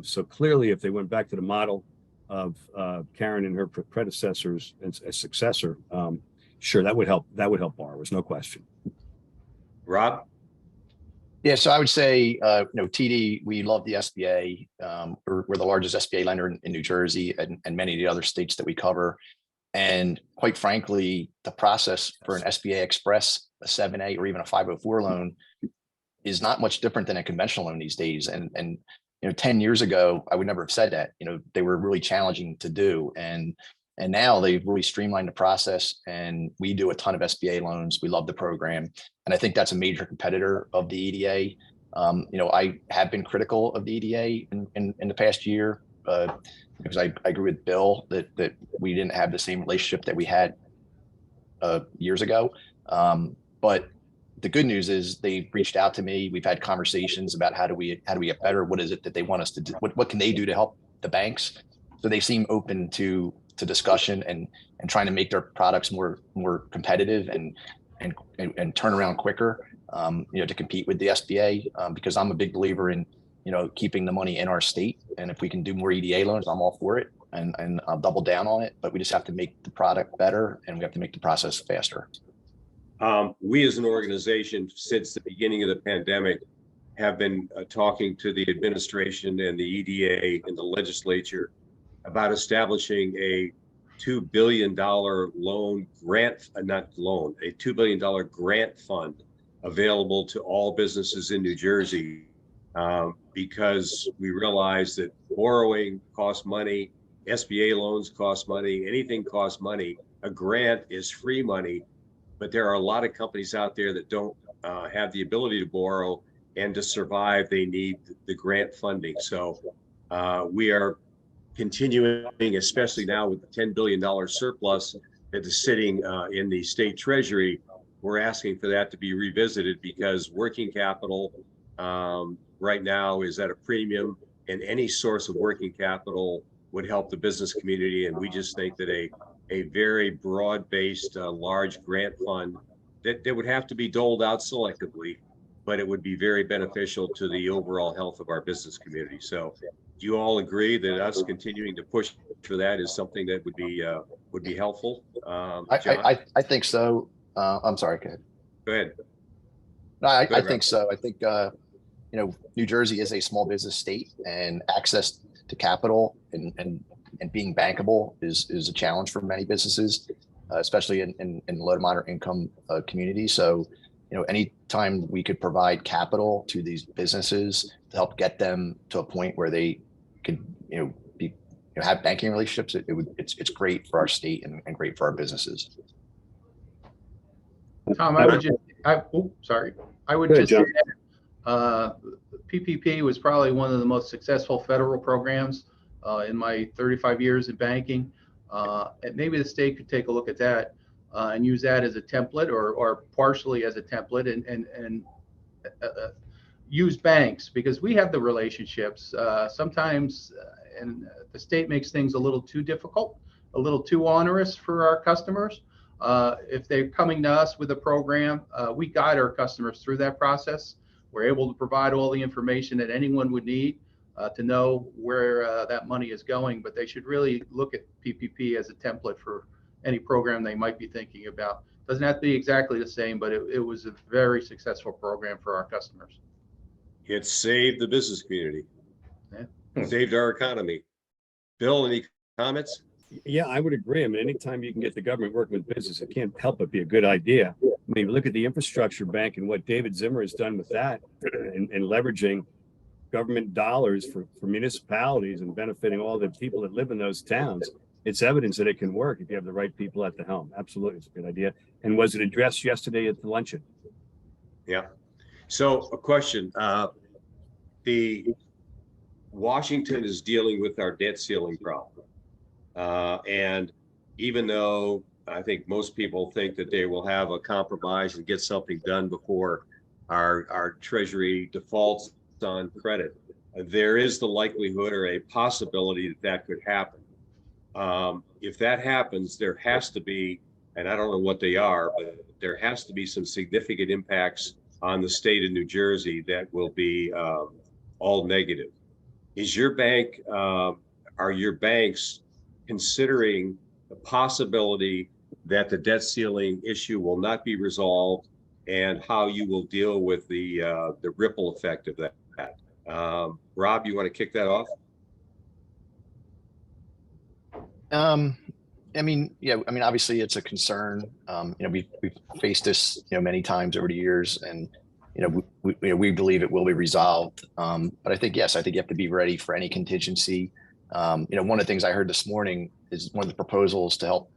So clearly, if they went back to the model of Karen and her predecessors and a successor, sure, that would help. That would help borrowers, no question. Rob? Yeah, so I would say, TD, we love the SBA. We're the largest SBA lender in New Jersey and many of the other states that we cover. And quite frankly, the process for an SBA Express, a 7A, or even a 504 loan is not much different than a conventional loan these days. And 10 years ago, I would never have said that. They were really challenging to do. And And now they've really streamlined the process, and we do a ton of SBA loans. We love the program. And I think that's a major competitor of the EDA. I have been critical of the EDA in the past year because I agree with Bill that we didn't have the same relationship that we had years ago. But the good news is they reached out to me. We've had conversations about how do we get better? What is it that they want us to do? What can they do to help the banks? So they seem open to discussion and trying to make their products more competitive and turn around quicker, to compete with the SBA, because I'm a big believer in, keeping the money in our state. And if we can do more EDA loans, I'm all for it, and I'll double down on it. But we just have to make the product better, and we have to make the process faster. We as an organization, since the beginning of the pandemic, have been talking to the administration and the EDA and the legislature about establishing a $2 billion loan grant, not loan, a $2 billion grant fund available to all businesses in New Jersey, because we realize that borrowing costs money, SBA loans cost money, anything costs money. A grant is free money, but there are a lot of companies out there that don't have the ability to borrow, and to survive, they need the grant funding. So we are continuing, especially now with the $10 billion surplus that is sitting in the state treasury. We're asking for that to be revisited, because working capital right now is at a premium, and any source of working capital would help the business community. And we just think that a very broad-based, large grant fund that would have to be doled out selectively, but it would be very beneficial to the overall health of our business community. So do you all agree that us continuing to push for that is something that would be helpful? I think so. I'm sorry, go ahead. Go ahead. No, I think so. I think, New Jersey is a small business state, and access to capital and being bankable is a challenge for many businesses, especially in low to moderate income communities. So, anytime we could provide capital to these businesses to help get them to a point where they could, have banking relationships, it's great for our state and great for our businesses. Tom, I would just say PPP was probably one of the most successful federal programs in my 35 years in banking. And maybe the state could take a look at that and use that as a template, or partially as a template, and use banks, because we have the relationships. Sometimes and the state makes things a little too difficult, a little too onerous for our customers. If they're coming to us with a program, we guide our customers through that process. We're able to provide all the information that anyone would need to know where that money is going. But they should really look at PPP as a template for any program they might be thinking about. Doesn't have to be exactly the same, but it was a very successful program for our customers. It saved the business community. Yeah. Saved our economy. Bill, any comments? Yeah, I would agree. I mean, anytime you can get the government working with business, it can't help but be a good idea. I mean, look at the infrastructure bank and what David Zimmer has done with that, and leveraging government dollars for municipalities and benefiting all the people that live in those towns. It's evidence that it can work if you have the right people at the helm. Absolutely, it's a good idea. And was it addressed yesterday at the luncheon? Yeah. So a question, the Washington is dealing with our debt ceiling problem. And even though I think most people think that they will have a compromise and get something done before our Treasury defaults on credit, there is the likelihood or a possibility that could happen. If that happens, there has to be, and I don't know what they are, but there has to be some significant impacts on the state of New Jersey that will be all negative. Is your bank, are your banks considering the possibility that the debt ceiling issue will not be resolved, and how you will deal with the ripple effect of that? Rob, you want to kick that off? I mean, obviously it's a concern. We've faced this, many times over the years, and, we believe it will be resolved. But I think, yes, I think you have to be ready for any contingency. One of the things I heard this morning is one of the proposals to help,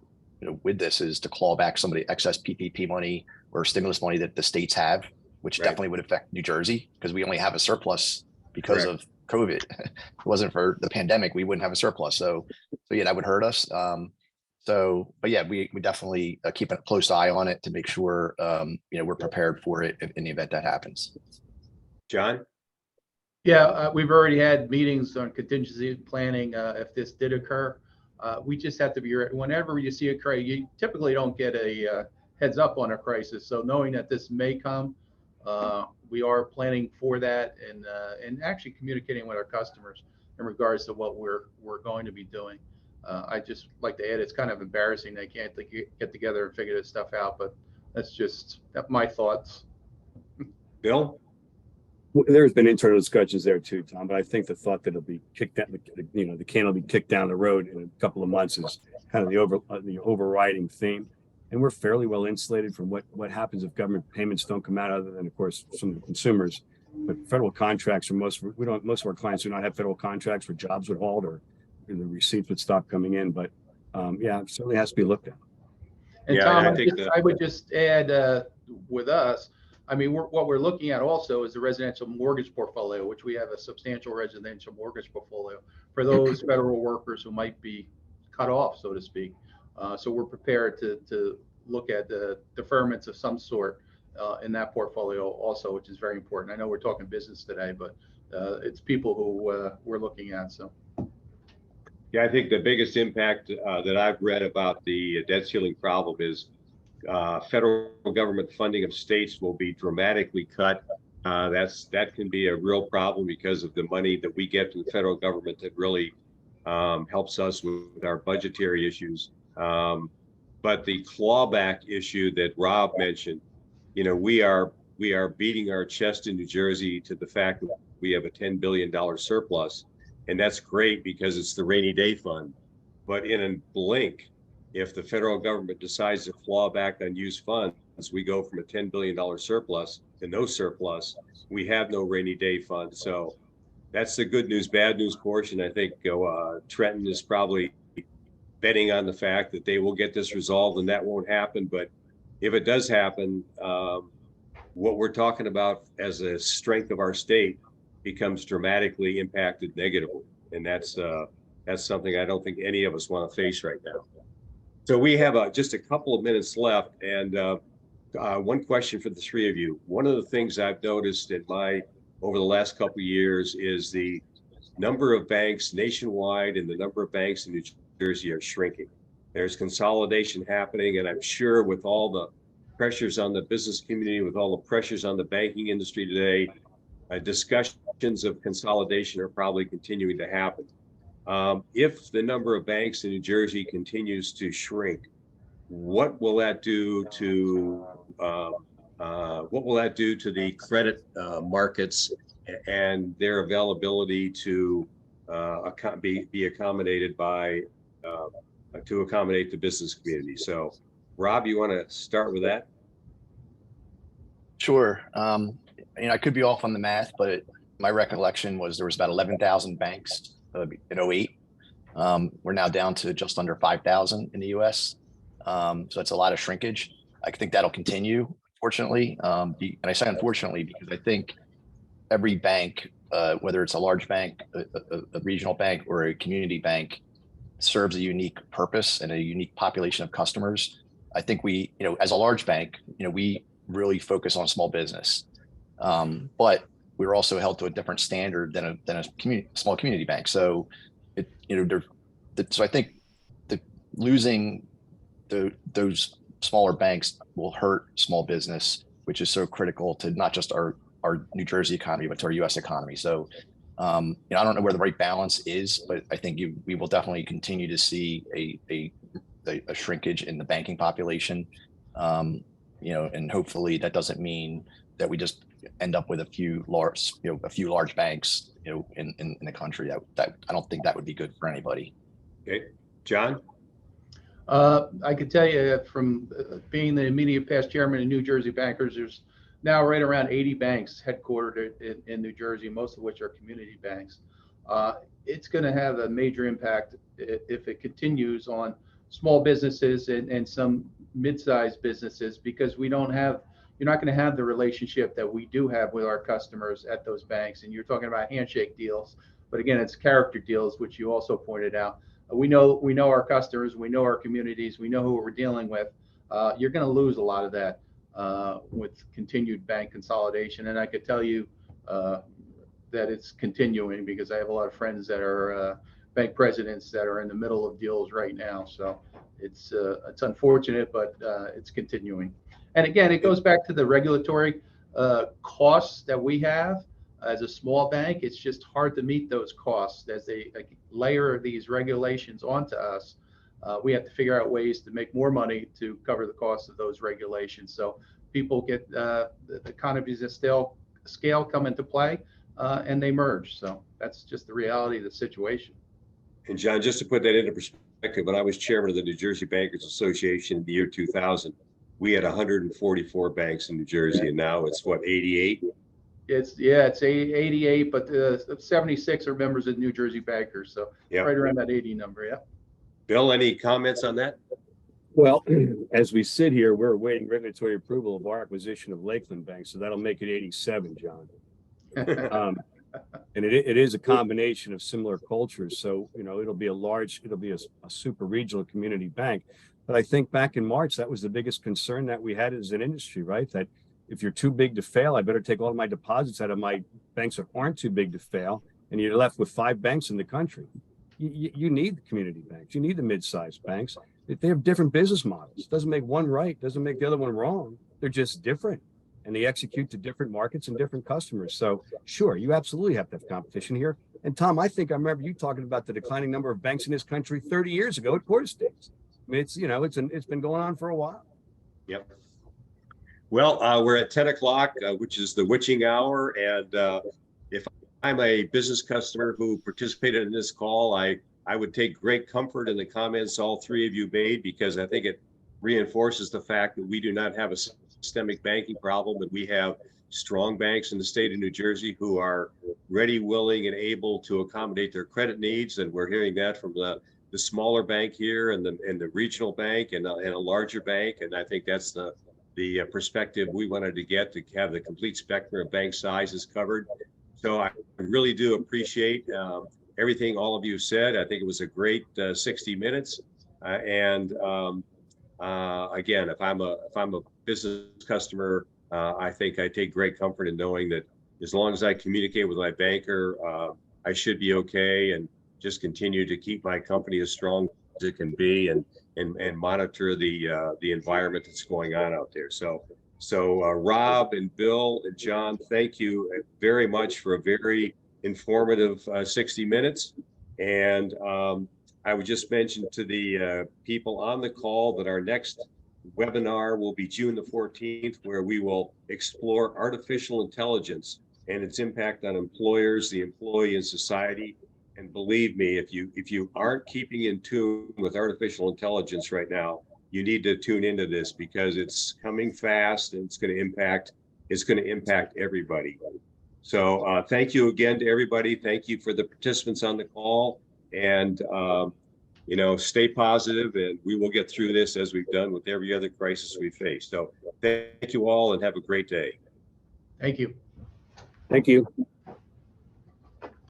with this is to claw back some of the excess PPP money or stimulus money that the states have, which Right. definitely would affect New Jersey because we only have a surplus because Correct. of COVID. If it wasn't for the pandemic, we wouldn't have a surplus. So yeah, that would hurt us. But yeah, we definitely keep a close eye on it to make sure, we're prepared for it in the event that happens. John? Yeah, we've already had meetings on contingency planning if this did occur. We just have to be ready. Whenever you see a crisis, you typically don't get a heads up on a crisis. So knowing that this may come, we are planning for that and actually communicating with our customers in regards to what we're going to be doing. I just like to add, it's kind of embarrassing they can't get together and figure this stuff out, but that's just my thoughts. Bill? There's been internal discussions there too, Tom, but I think the thought that it'll be kicked down, the can will be kicked down the road in a couple of months is kind of the overriding theme. And we're fairly well insulated from what happens if government payments don't come out, other than, of course, some of the consumers. But federal contracts are most of our clients do not have federal contracts where jobs would halt or the receipts would stop coming in. But yeah, it certainly has to be looked at. And Yeah, Tom, and I would just add with us, I mean, what we're looking at also is the residential mortgage portfolio, which we have a substantial residential mortgage portfolio for those federal workers who might be cut off, so to speak. So we're prepared to look at the deferments of some sort in that portfolio also, which is very important. I know we're talking business today, but it's people who we're looking at. So. Yeah, I think the biggest impact that I've read about the debt ceiling problem is federal government funding of states will be dramatically cut. That can be a real problem because of the money that we get from the federal government that really helps us with our budgetary issues. But the clawback issue that Rob mentioned, we are beating our chest in New Jersey to the fact that we have a $10 billion surplus. And that's great because it's the rainy day fund. But in a blink, if the federal government decides to claw back unused funds, we go from a $10 billion surplus to no surplus. We have no rainy day fund. So that's the good news, bad news portion. I think Trenton is probably betting on the fact that they will get this resolved and that won't happen. But if it does happen, what we're talking about as a strength of our state becomes dramatically impacted negatively. And that's something I don't think any of us want to face right now. So we have just a couple of minutes left, and one question for the three of you. One of the things I've noticed over the last couple of years is the number of banks nationwide and the number of banks in New Jersey are shrinking. There's consolidation happening, and I'm sure with all the pressures on the business community, with all the pressures on the banking industry today, discussions of consolidation are probably continuing to happen. If the number of banks in New Jersey continues to shrink, what will that do to the credit markets and their availability to be accommodated to accommodate the business community? So, Rob, you want to start with that? Sure. I could be off on the math, but my recollection was there was about 11,000 banks in 08. We're now down to just under 5,000 in the US. So that's a lot of shrinkage. I think that'll continue, fortunately. And I say unfortunately because I think every bank, whether it's a large bank, a regional bank, or a community bank, serves a unique purpose and a unique population of customers. I think we, as a large bank, we really focus on small business. But we're also held to a different standard than a small community bank. So so I think losing those smaller banks will hurt small business, which is so critical to not just our New Jersey economy, but to our U.S. economy. So I don't know where the right balance is, but I think we will definitely continue to see a shrinkage in the banking population. And hopefully that doesn't mean that we just end up with a few large banks, in the country. That I don't think that would be good for anybody. Okay, John. I could tell you from being the immediate past chairman of New Jersey Bankers, there's now right around 80 banks headquartered in New Jersey, most of which are community banks. it's going to have a major impact if it continues on small businesses and some mid-sized businesses, because you're not going to have the relationship that we do have with our customers at those banks. And you're talking about handshake deals, but again, it's character deals, which you also pointed out. We know our customers, we know our communities, we know who we're dealing with. You're going to lose a lot of that with continued bank consolidation. And I could tell you that it's continuing, because I have a lot of friends that are bank presidents that are in the middle of deals right now. So it's unfortunate, but it's continuing. And again, it goes back to the regulatory costs that we have as a small bank. It's just hard to meet those costs as they layer these regulations onto us. We have to figure out ways to make more money to cover the cost of those regulations. So people get the economies of scale come into play, and they merge. So that's just the reality of the situation. And John, just to put that into perspective, when I was chairman of the New Jersey Bankers Association in the year 2000, we had 144 banks in New Jersey, and now it's what, 88? It's 88, but 76 are members of New Jersey Bankers. So Yep. Right around that 80 number. Yeah. Bill, any comments on that? Well, as we sit here, we're awaiting regulatory approval of our acquisition of Lakeland Bank, so that'll make it 87, John. And it is a combination of similar cultures. So, it'll be a super regional community bank. But I think back in March, that was the biggest concern that we had as an industry, right? That if you're too big to fail, I better take all of my deposits out of my banks that aren't too big to fail. And you're left with 5 banks in the country. You need the community banks. You need the mid-sized banks. They have different business models. Doesn't make one right, doesn't make the other one wrong. They're just different. And they execute to different markets and different customers. So sure, you absolutely have to have competition here. And Tom, I think I remember you talking about the declining number of banks in this country 30 years ago at quarter states. I mean, it's been going on for a while. Yep. Well, we're at 10 o'clock, which is the witching hour. And if I'm a business customer who participated in this call, I would take great comfort in the comments all 3 of you made, because I think it reinforces the fact that we do not have a systemic banking problem, but we have strong banks in the state of New Jersey who are ready, willing, and able to accommodate their credit needs. And we're hearing that from the smaller bank here and the regional bank and a larger bank. And I think that's the perspective we wanted to get, to have the complete spectrum of bank sizes covered. So I really do appreciate everything all of you said. I think it was a great 60 minutes. Again, if I'm a business customer, I think I take great comfort in knowing that as long as I communicate with my banker, I should be okay, and just continue to keep my company as strong as it can be, and monitor the environment that's going on out there. So Rob and Bill and John, thank you very much for a very informative 60 minutes. And I would just mention to the people on the call that our next webinar will be June the 14th, where we will explore artificial intelligence and its impact on employers, the employee, and society. And believe me, if you aren't keeping in tune with artificial intelligence right now, you need to tune into this, because it's coming fast and it's going to impact everybody. So thank you again to everybody. Thank you for the participants on the call, and stay positive, and we will get through this as we've done with every other crisis we face. So thank you all, and have a great day. Thank you. Thank you.